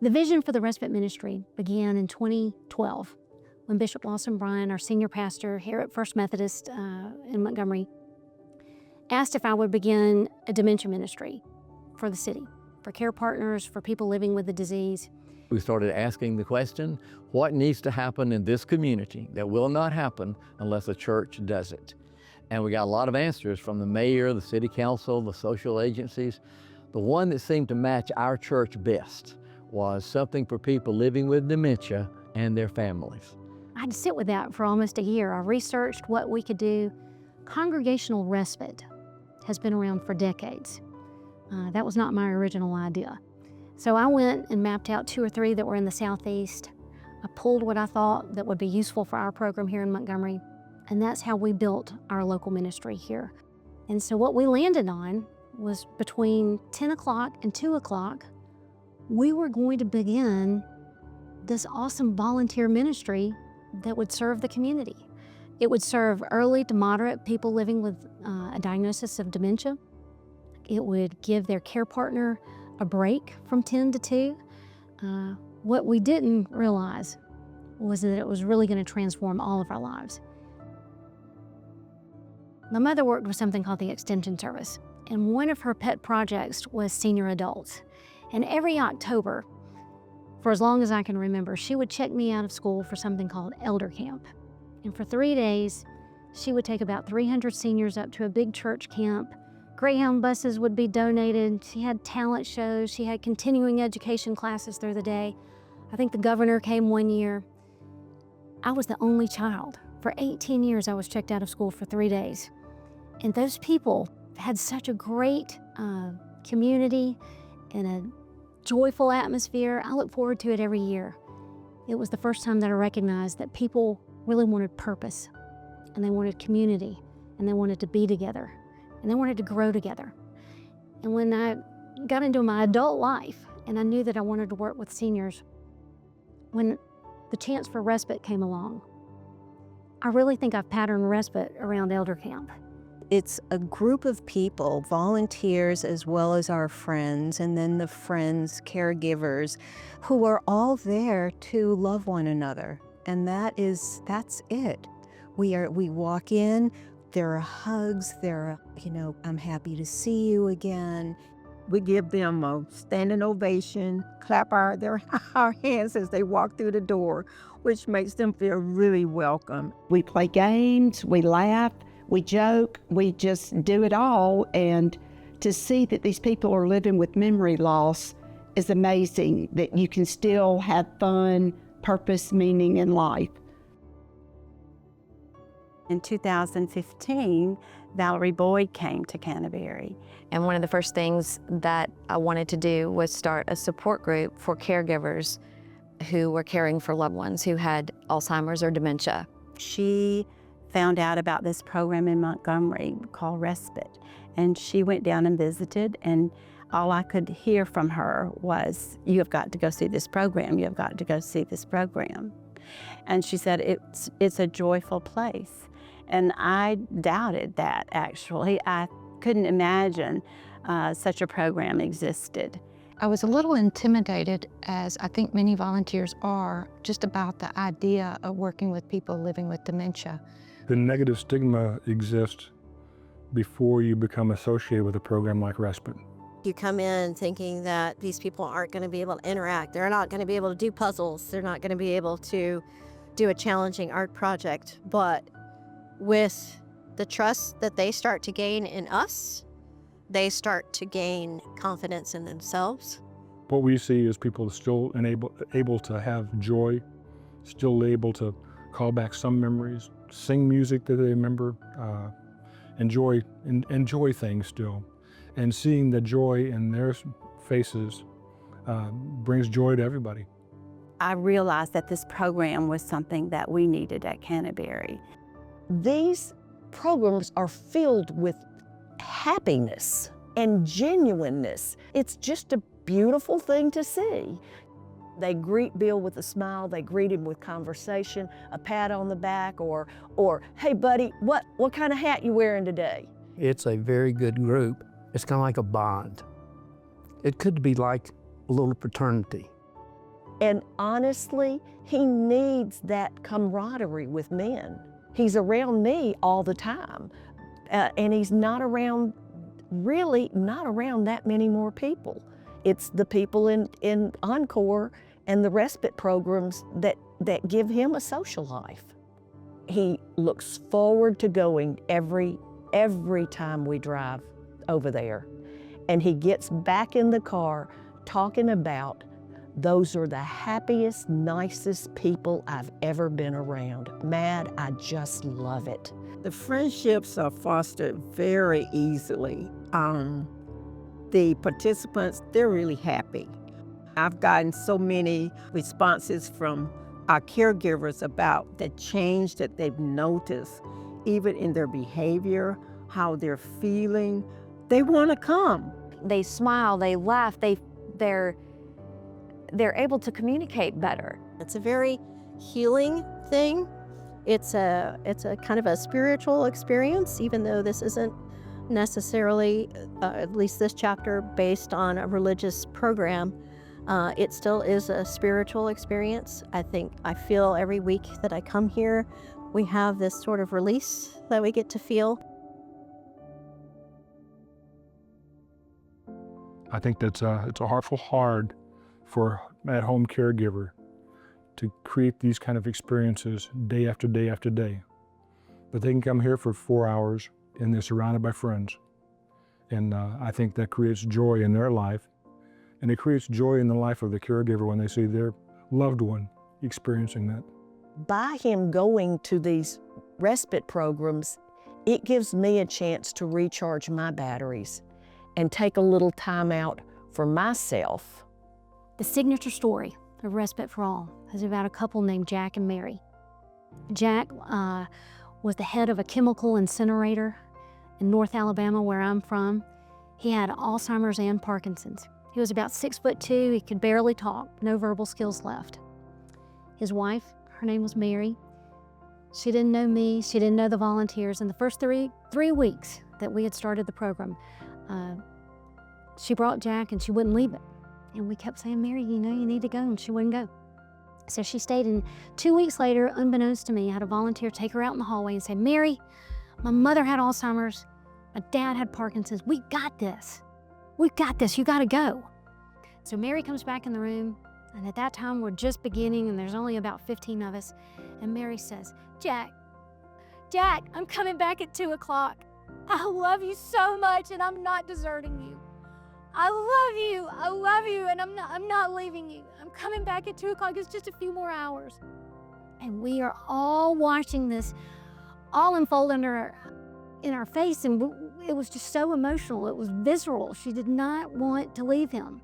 The vision for the Respite Ministry began in 2012 when Bishop Lawson Bryan, our senior pastor here at First Methodist in Montgomery, asked if I would begin a dementia ministry for the city, for care partners, for people living with the disease. We started asking the question, what needs to happen in this community that will not happen unless the church does it? And we got a lot of answers from the mayor, the city council, the social agencies. The one that seemed to match our church best was something for people living with dementia and their families. I had to sit with that for almost a year. I researched what we could do. Congregational respite has been around for decades. That was not my original idea. So I went and mapped out 2 or 3 that were in the Southeast. I pulled what I thought that would be useful for our program here in Montgomery, and that's how we built our local ministry here. And so what we landed on was between 10 o'clock and 2 o'clock, we were going to begin this awesome volunteer ministry that would serve the community. It would serve early to moderate people living with a diagnosis of dementia. It would give their care partner a break from 10 to 2. What we didn't realize was that it was really going to transform all of our lives. My mother worked with something called the Extension Service, and one of her pet projects was senior adults. And every October, for as long as I can remember, she would check me out of school for something called Elder Camp. And for 3 days, she would take about 300 seniors up to a big church camp. Greyhound buses would be donated. She had talent shows. She had continuing education classes through the day. I think the governor came one year. I was the only child. For 18 years, I was checked out of school for 3 days. And those people had such a great community and a joyful atmosphere. I look forward to it every year. It was the first time that I recognized that people really wanted purpose, and they wanted community, and they wanted to be together, and they wanted to grow together. And when I got into my adult life, and I knew that I wanted to work with seniors, when the chance for respite came along, I really think I've patterned respite around Elder Camp. It's a group of people, volunteers as well as our friends, and then the friends, caregivers, who are all there to love one another. And that's it. We walk in, there are hugs, I'm happy to see you again. We give them a standing ovation, clap our hands as they walk through the door, which makes them feel really welcome. We play games, we laugh, we joke, we just do it all. And to see that these people are living with memory loss is amazing, that you can still have fun, purpose, meaning in life. In 2015, Valerie Boyd came to Canterbury. And one of the first things that I wanted to do was start a support group for caregivers who were caring for loved ones who had Alzheimer's or dementia. She found out about this program in Montgomery called Respite, and she went down and visited, and all I could hear from her was, "You have got to go see this program. You have got to go see this program." And she said, it's a joyful place. And I doubted that, actually. I couldn't imagine such a program existed. I was a little intimidated, as I think many volunteers are, just about the idea of working with people living with dementia. The negative stigma exists before you become associated with a program like Respite. You come in thinking that these people aren't going to be able to interact. They're not going to be able to do puzzles. They're not going to be able to do a challenging art project. But with the trust that they start to gain in us, they start to gain confidence in themselves. What we see is people still able to have joy, still able to call back some memories, sing music that they remember, enjoy things still. And seeing the joy in their faces brings joy to everybody. I realized that this program was something that we needed at Canterbury. These programs are filled with happiness and genuineness. It's just a beautiful thing to see. They greet Bill with a smile, they greet him with conversation, a pat on the back, or "Hey buddy, what kind of hat you wearing today?" It's a very good group. It's kind of like a bond. It could be like a little fraternity. And honestly, he needs that camaraderie with men. He's around me all the time, and he's not around, really not around that many more people. It's the people in Encore and the respite programs that give him a social life. He looks forward to going every time we drive over there. And he gets back in the car talking about, those are the happiest, nicest people I've ever been around. Mad, I just love it. The friendships are fostered very easily. The participants, they're really happy. I've gotten so many responses from our caregivers about the change that they've noticed, even in their behavior, how they're feeling. They want to come. They smile, they laugh, they're able to communicate better. It's a very healing thing. It's a kind of a spiritual experience, even though this isn't necessarily, at least this chapter, based on a religious program. It still is a spiritual experience. I feel every week that I come here, we have this sort of release that we get to feel. I think it's awful hard for at-home caregiver to create these kind of experiences day after day after day. But they can come here for 4 hours and they're surrounded by friends. And I think that creates joy in their life. And it creates joy in the life of the caregiver when they see their loved one experiencing that. By him going to these respite programs, it gives me a chance to recharge my batteries and take a little time out for myself. The signature story of Respite for All is about a couple named Jack and Mary. Jack was the head of a chemical incinerator in North Alabama, where I'm from. He had Alzheimer's and Parkinson's. He was about 6'2", he could barely talk, no verbal skills left. His wife, her name was Mary. She didn't know me, she didn't know the volunteers. In the first three weeks that we had started the program, she brought Jack and she wouldn't leave it. And we kept saying, Mary, you know you need to go, and she wouldn't go. So she stayed, and 2 weeks later, unbeknownst to me, I had a volunteer take her out in the hallway and say, Mary, my mother had Alzheimer's, my dad had Parkinson's, we got this. We got this, you gotta go. So Mary comes back in the room, and at that time we're just beginning and there's only about 15 of us. And Mary says, Jack, I'm coming back at 2 o'clock. I love you so much and I'm not deserting you. I love you, and I'm not leaving you. I'm coming back at 2 o'clock, it's just a few more hours. And we are all watching this all unfold in our face, and it was just so emotional, it was visceral. She did not want to leave him.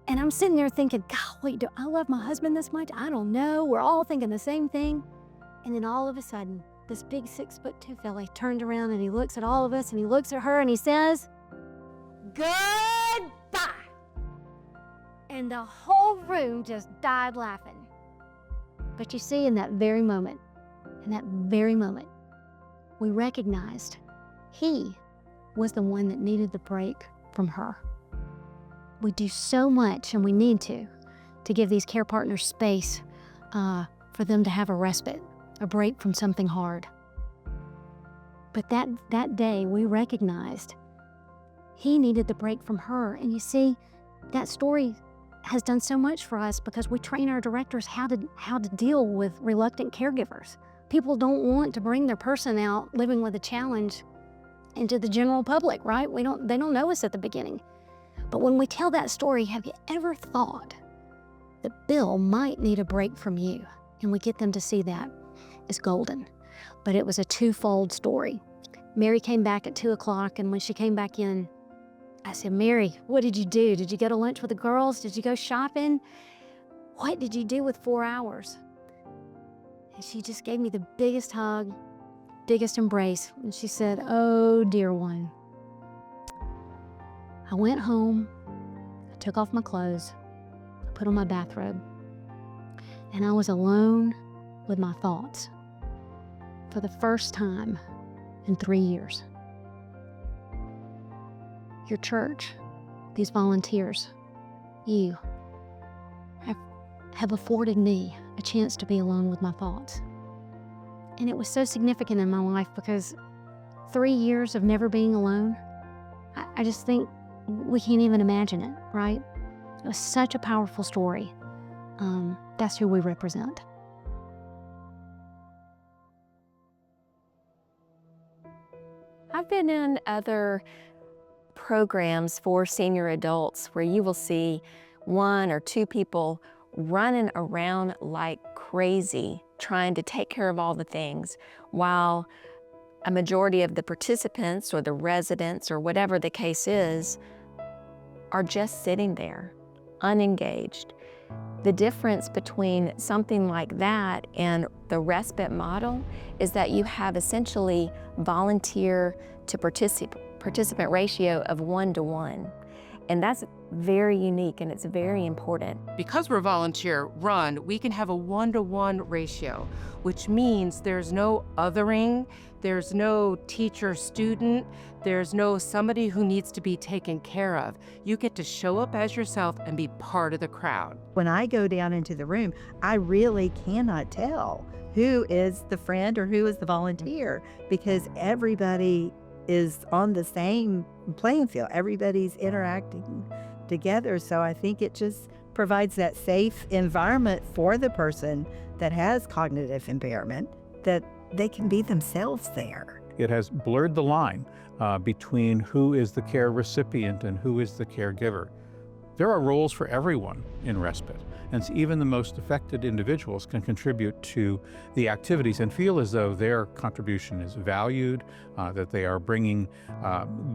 And I'm sitting there thinking, golly, do I love my husband this much? I don't know, we're all thinking the same thing. And then all of a sudden, this big 6'2" fella turned around and he looks at all of us and he looks at her and he says, goodbye. And the whole room just died laughing. But you see, in that very moment, we recognized he was the one that needed the break from her. We do so much, and we need to give these care partners space for them to have a respite, a break from something hard. But that day, we recognized he needed the break from her. And you see, that story has done so much for us because we train our directors how to deal with reluctant caregivers. People don't want to bring their person out living with a challenge into the general public, right? They don't know us at the beginning. But when we tell that story, have you ever thought that Bill might need a break from you? And we get them to see that is golden. But it was a twofold story. Mary came back at 2 o'clock, and when she came back in, I said, Mary, what did you do? Did you go to lunch with the girls? Did you go shopping? What did you do with 4 hours? And she just gave me the biggest hug, biggest embrace. And she said, oh, dear one. I went home, I took off my clothes, I put on my bathrobe, and I was alone with my thoughts for the first time in 3 years. Your church, these volunteers, you have have afforded me a chance to be alone with my thoughts. And it was so significant in my life because 3 years of never being alone, I just think we can't even imagine it, right? It was such a powerful story. That's who we represent. I've been in other programs for senior adults where you will see 1 or 2 people running around like crazy trying to take care of all the things, while a majority of the participants or the residents or whatever the case is are just sitting there, unengaged. The difference between something like that and the respite model is that you have essentially volunteer to participant ratio of 1 to 1. And that's very unique and it's very important. Because we're volunteer run, we can have a 1-to-1 ratio, which means there's no othering, there's no teacher-student, there's no somebody who needs to be taken care of. You get to show up as yourself and be part of the crowd. When I go down into the room, I really cannot tell who is the friend or who is the volunteer because everybody is on the same playing field. Everybody's interacting together. So I think it just provides that safe environment for the person that has cognitive impairment, that they can be themselves there. It has blurred the line between who is the care recipient and who is the caregiver. There are roles for everyone in respite, and so even the most affected individuals can contribute to the activities and feel as though their contribution is valued, that they are bringing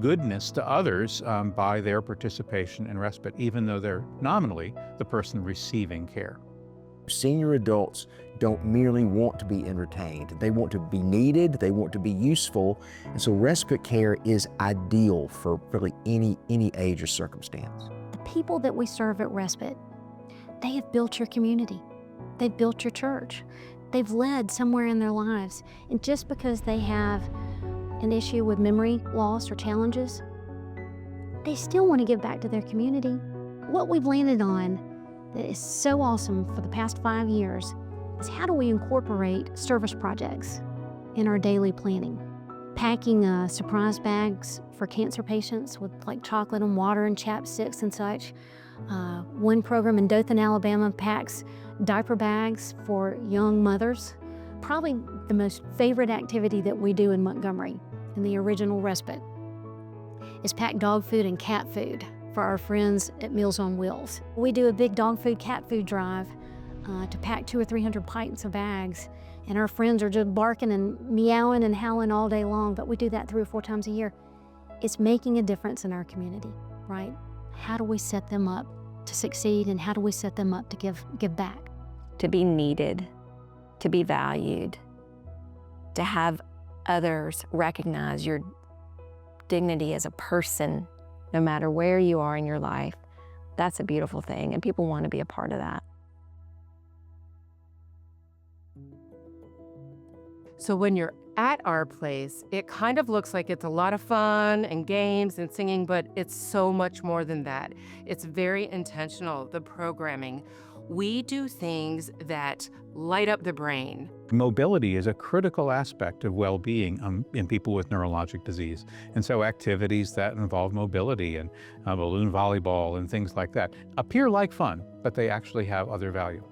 goodness to others by their participation in respite, even though they're nominally the person receiving care. Senior adults don't merely want to be entertained. They want to be needed, they want to be useful, and so respite care is ideal for really any age or circumstance. People that we serve at Respite, they have built your community. They've built your church. They've led somewhere in their lives. And just because they have an issue with memory loss or challenges, they still want to give back to their community. What we've landed on that is so awesome for the past 5 years is how do we incorporate service projects in our daily planning. Packing surprise bags for cancer patients with like chocolate and water and chapsticks and such. One program in Dothan, Alabama packs diaper bags for young mothers. Probably the most favorite activity that we do in Montgomery, in the original Respite, is pack dog food and cat food for our friends at Meals on Wheels. We do a big dog food, cat food drive to pack 200 or 300 pints of bags. And our friends are just barking and meowing and howling all day long, but we do that 3 or 4 times a year. It's making a difference in our community, right? How do we set them up to succeed and how do we set them up to give back? To be needed, to be valued, to have others recognize your dignity as a person, no matter where you are in your life. That's a beautiful thing, and people want to be a part of that. So when you're at our place, it kind of looks like it's a lot of fun and games and singing, but it's so much more than that. It's very intentional, the programming. We do things that light up the brain. Mobility is a critical aspect of well-being in people with neurologic disease. And so activities that involve mobility and balloon volleyball and things like that appear like fun, but they actually have other value.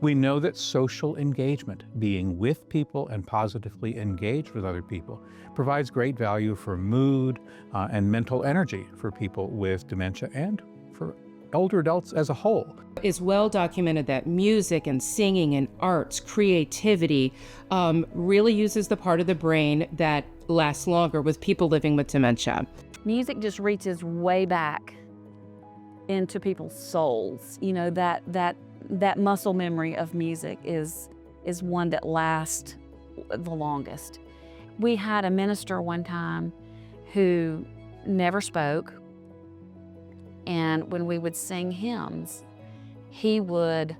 We know that social engagement, being with people and positively engaged with other people, provides great value for mood and mental energy for people with dementia and for older adults as a whole. It's well documented that music and singing and arts, creativity, really uses the part of the brain that lasts longer with people living with dementia. Music just reaches way back into people's souls. You know, that muscle memory of music is one that lasts the longest. We had a minister one time who never spoke, and when we would sing hymns, he would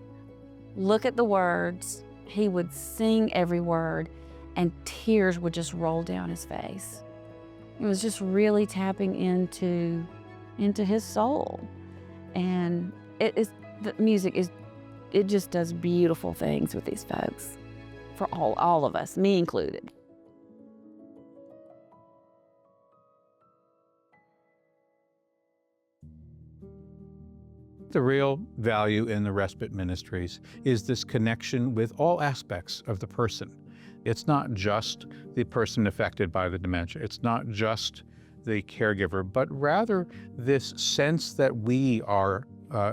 look at the words, he would sing every word, and tears would just roll down his face. It was just really tapping into his soul. And the music is it just does beautiful things with these folks, for all of us, me included. The real value in the respite ministries is this connection with all aspects of the person. It's not just the person affected by the dementia. It's not just the caregiver, but rather this sense that we are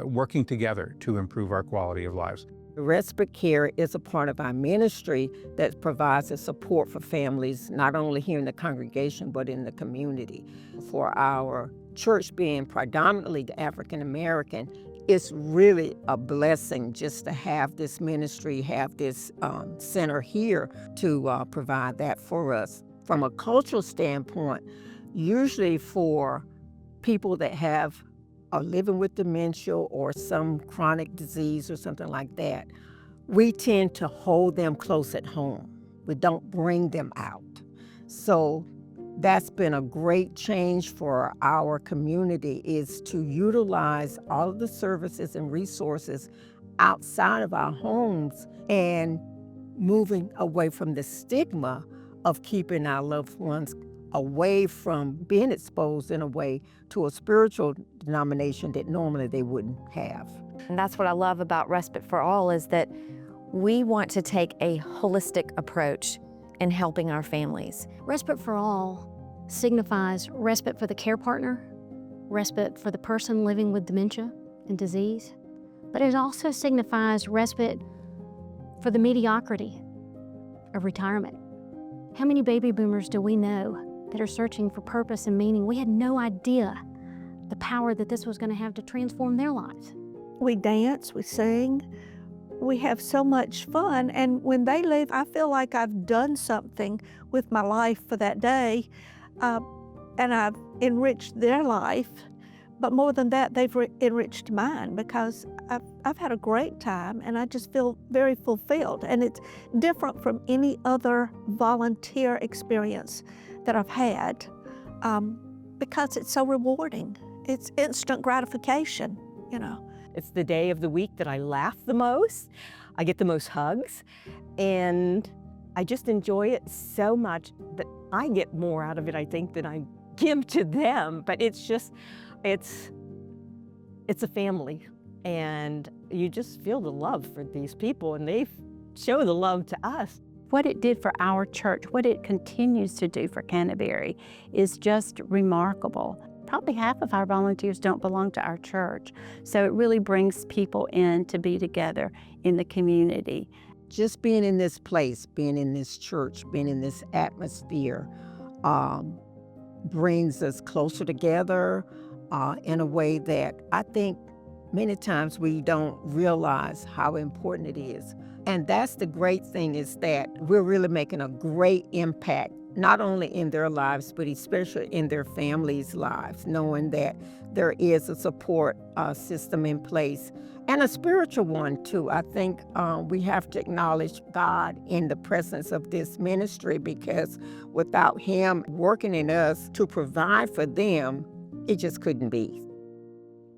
working together to improve our quality of lives. Respite care is a part of our ministry that provides the support for families, not only here in the congregation, but in the community. For our church being predominantly African American, it's really a blessing just to have this ministry, have this center here to provide that for us. From a cultural standpoint, usually for people that are living with dementia or some chronic disease or something like that, we tend to hold them close at home. We don't bring them out. So that's been a great change for our community, is to utilize all of the services and resources outside of our homes and moving away from the stigma of keeping our loved ones away from being exposed in a way to a spiritual denomination that normally they wouldn't have. And that's what I love about Respite for All, is that we want to take a holistic approach in helping our families. Respite for All signifies respite for the care partner, respite for the person living with dementia and disease, but it also signifies respite for the mediocrity of retirement. How many baby boomers do we know that are searching for purpose and meaning? We had no idea the power that this was going to have to transform their lives. We dance, we sing, we have so much fun, and when they leave, I feel like I've done something with my life for that day, and I've enriched their life, but more than that, they've enriched mine, because I've had a great time, and I just feel very fulfilled, and it's different from any other volunteer experience that I've had, because it's so rewarding. It's instant gratification, you know. It's the day of the week that I laugh the most, I get the most hugs, and I just enjoy it so much that I get more out of it, I think, than I give to them. But it's just, it's a family, and you just feel the love for these people, and they show the love to us. What it did for our church, what it continues to do for Canterbury, is just remarkable. Probably half of our volunteers don't belong to our church, so it really brings people in to be together in the community. Just being in this place, being in this church, being in this atmosphere brings us closer together in a way that I think many times we don't realize how important it is. And that's the great thing, is that we're really making a great impact, not only in their lives, but especially in their families' lives, knowing that there is a support system in place, and a spiritual one too. I think we have to acknowledge God in the presence of this ministry, because without Him working in us to provide for them, it just couldn't be.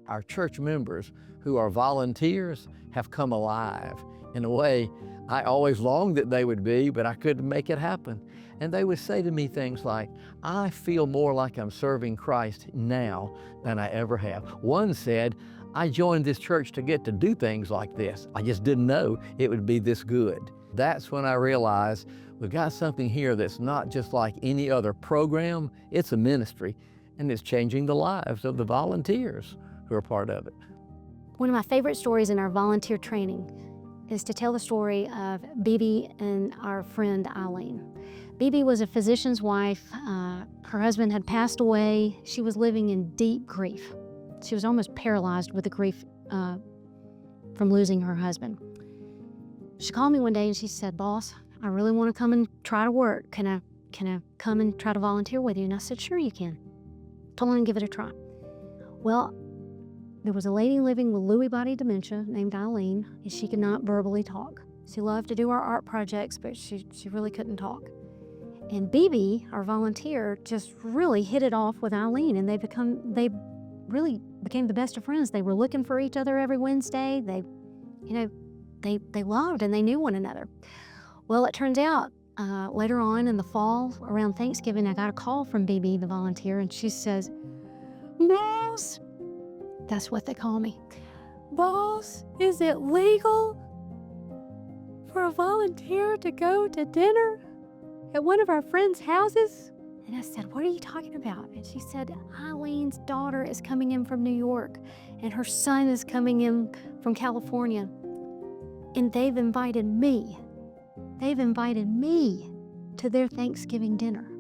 Our church members who are volunteers have come alive in a way I always longed that they would be, but I couldn't make it happen. And they would say to me things like, I feel more like I'm serving Christ now than I ever have. One said, I joined this church to get to do things like this. I just didn't know it would be this good. That's when I realized we've got something here that's not just like any other program, it's a ministry, and it's changing the lives of the volunteers who are part of it. One of my favorite stories in our volunteer training is to tell the story of Bibi and our friend Eileen. Bibi was a physician's wife. Her husband had passed away. She was living in deep grief. She was almost paralyzed with the grief from losing her husband. She called me one day and she said, boss, I really want to come and try to work. Can I come and try to volunteer with you? And I said, sure you can. Told her to give it a try. Well, there was a lady living with Lewy body dementia named Eileen, and she could not verbally talk. She loved to do our art projects, but she really couldn't talk. And Bibi, our volunteer, just really hit it off with Eileen, and they really became the best of friends. They were looking for each other every Wednesday. They, they loved and they knew one another. Well, it turns out later on in the fall, around Thanksgiving, I got a call from BB, the volunteer, and she says, "Boss," that's what they call me, "Boss, is it legal for a volunteer to go to dinner at one of our friends' houses?" And I said, "What are you talking about?" And she said, "Eileen's daughter is coming in from New York, and her son is coming in from California, and they've invited me. They've invited me to their Thanksgiving dinner.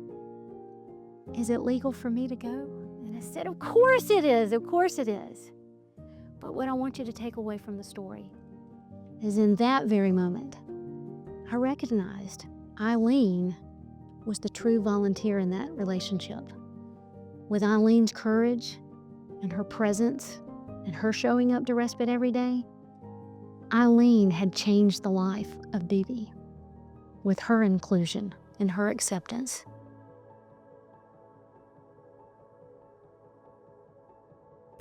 Is it legal for me to go?" And I said, "Of course it is, of course it is." But what I want you to take away from the story is in that very moment, I recognized Eileen was the true volunteer in that relationship. With Eileen's courage and her presence and her showing up to Respite every day, Eileen had changed the life of BB with her inclusion and her acceptance.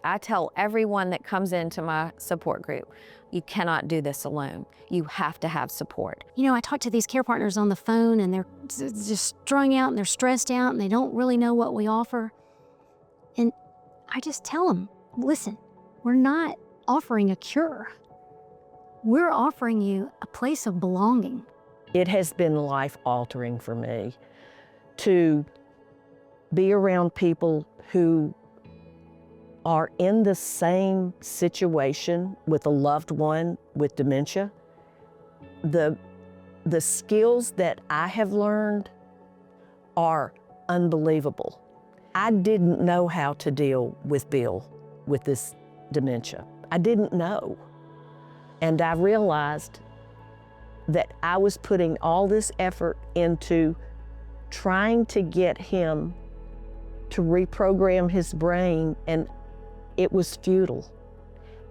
I tell everyone that comes into my support group, you cannot do this alone. You have to have support. You know, I talk to these care partners on the phone and they're just strung out and they're stressed out and they don't really know what we offer. And I just tell them, listen, we're not offering a cure. We're offering you a place of belonging. It has been life-altering for me to be around people who are in the same situation with a loved one with dementia. The skills that I have learned are unbelievable. I didn't know how to deal with Bill with this dementia. I didn't know. And I realized that I was putting all this effort into trying to get him to reprogram his brain, and it was futile.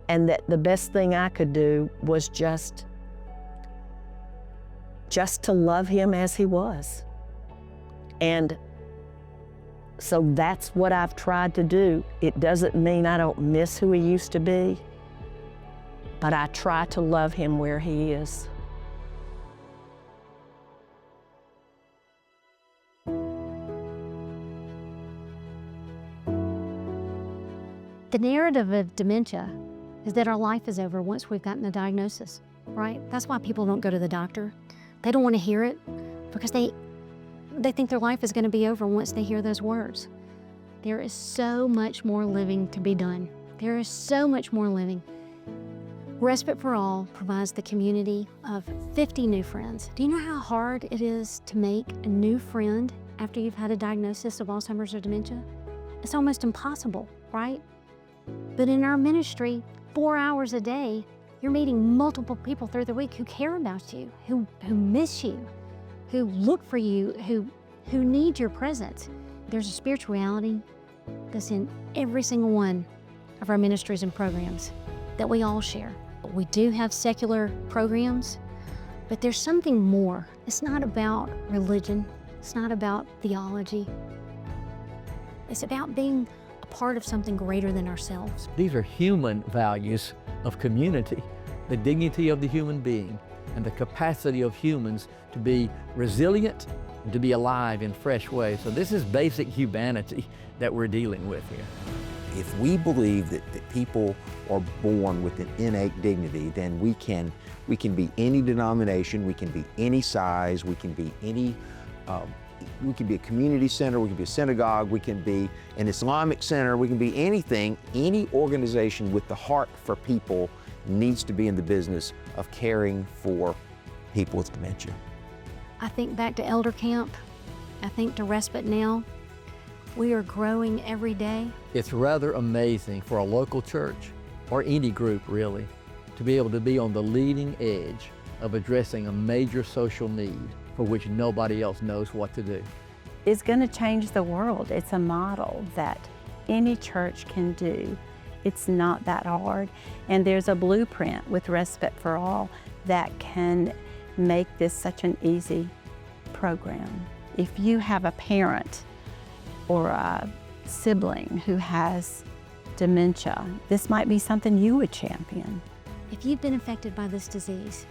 And that the best thing I could do was just to love him as he was. And so that's what I've tried to do. It doesn't mean I don't miss who he used to be, but I try to love him where he is. The narrative of dementia is that our life is over once we've gotten a diagnosis, right? That's why people don't go to the doctor. They don't want to hear it because they think their life is going to be over once they hear those words. There is so much more living to be done. There is so much more living. Respite for All provides the community of 50 new friends. Do you know how hard it is to make a new friend after you've had a diagnosis of Alzheimer's or dementia? It's almost impossible, right? But in our ministry, 4 hours a day, you're meeting multiple people through the week who care about you, who miss you, who look for you, who need your presence. There's a spirituality that's in every single one of our ministries and programs that we all share. We do have secular programs, but there's something more. It's not about religion. It's not about theology. It's about being a part of something greater than ourselves. These are human values of community, the dignity of the human being and the capacity of humans to be resilient and to be alive in fresh ways. So this is basic humanity that we're dealing with here. If we believe that people are born with an innate dignity, then we can be any denomination, we can be any size, we can be any, we can be a community center, we can be a synagogue, we can be an Islamic center, we can be anything. Any organization with the heart for people needs to be in the business of caring for people with dementia. I think back to Elder Camp. I think to Respite now. We are growing every day. It's rather amazing for a local church, or any group really, to be able to be on the leading edge of addressing a major social need for which nobody else knows what to do. It's going to change the world. It's a model that any church can do. It's not that hard. And there's a blueprint with Respite for All that can make this such an easy program. If you have a parent or a sibling who has dementia, this might be something you would champion. If you've been affected by this disease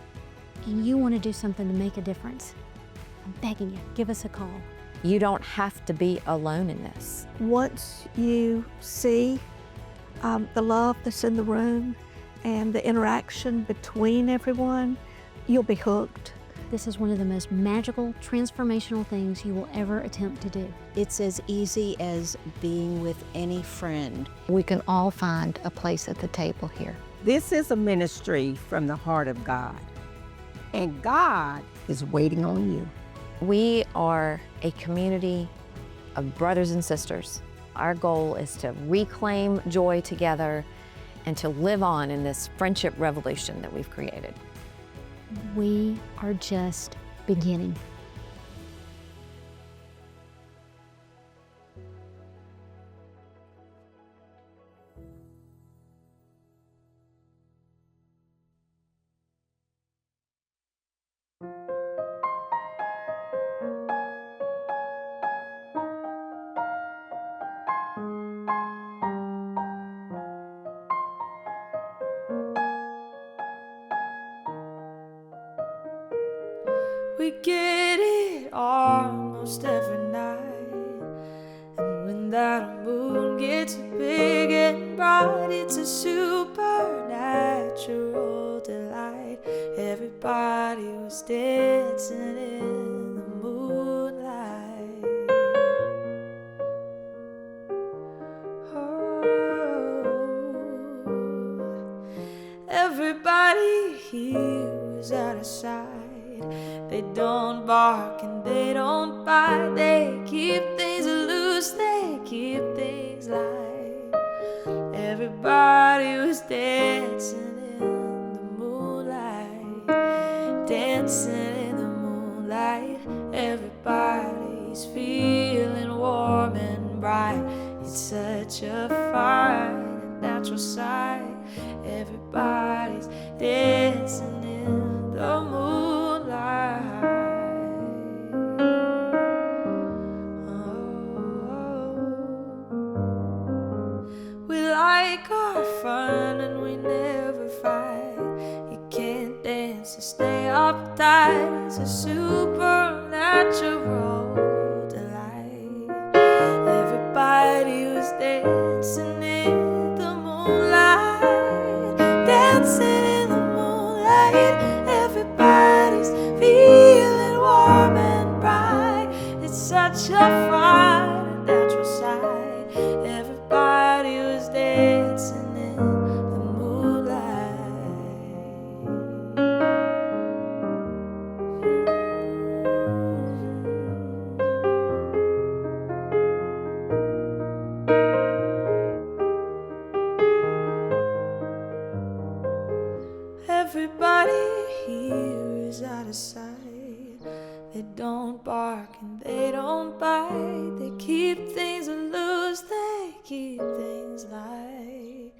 and you want to do something to make a difference, I'm begging you, give us a call. You don't have to be alone in this. Once you see the love that's in the room and the interaction between everyone, you'll be hooked. This is one of the most magical, transformational things you will ever attempt to do. It's as easy as being with any friend. We can all find a place at the table here. This is a ministry from the heart of God, and God is waiting on you. We are a community of brothers and sisters. Our goal is to reclaim joy together and to live on in this friendship revolution that we've created. We are just beginning. We get it almost every night, and when that moon gets big and bright, it's a supernatural delight. Everybody was dancing in the moonlight. Oh, everybody here was out of sight. They don't bark and they don't bite. They keep things loose, they keep things light. Everybody was dancing in the moonlight, dancing in the moonlight. Everybody's feeling warm and bright. It's such a fine and natural sight. Everybody's dancing in the moonlight. We like our fun and we never fight. You can't dance and stay uptight. It's a supernatural delight. Everybody was dancing in the moonlight, dancing in the moonlight. Everybody's feeling warm and bright. It's such a fine and natural sight. Everybody was dancing in the moonlight. Everybody here is out of sight. They don't bark and they don't bite. They keep things loose, they keep things light.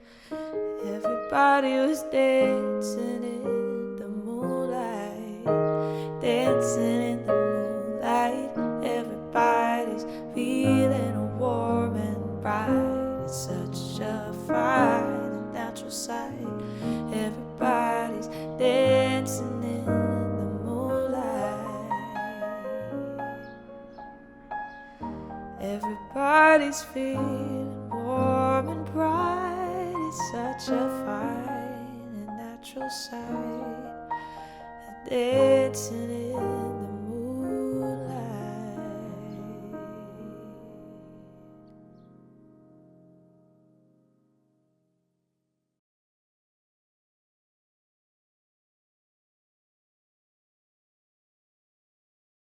Everybody was dancing in the moonlight, dancing in the moonlight. Everybody's feeling warm and bright. It's such a fine and natural sight. Everybody's dancing in the moonlight. Everybody's feeling warm and bright. It's such a fine and natural sight. Dancing in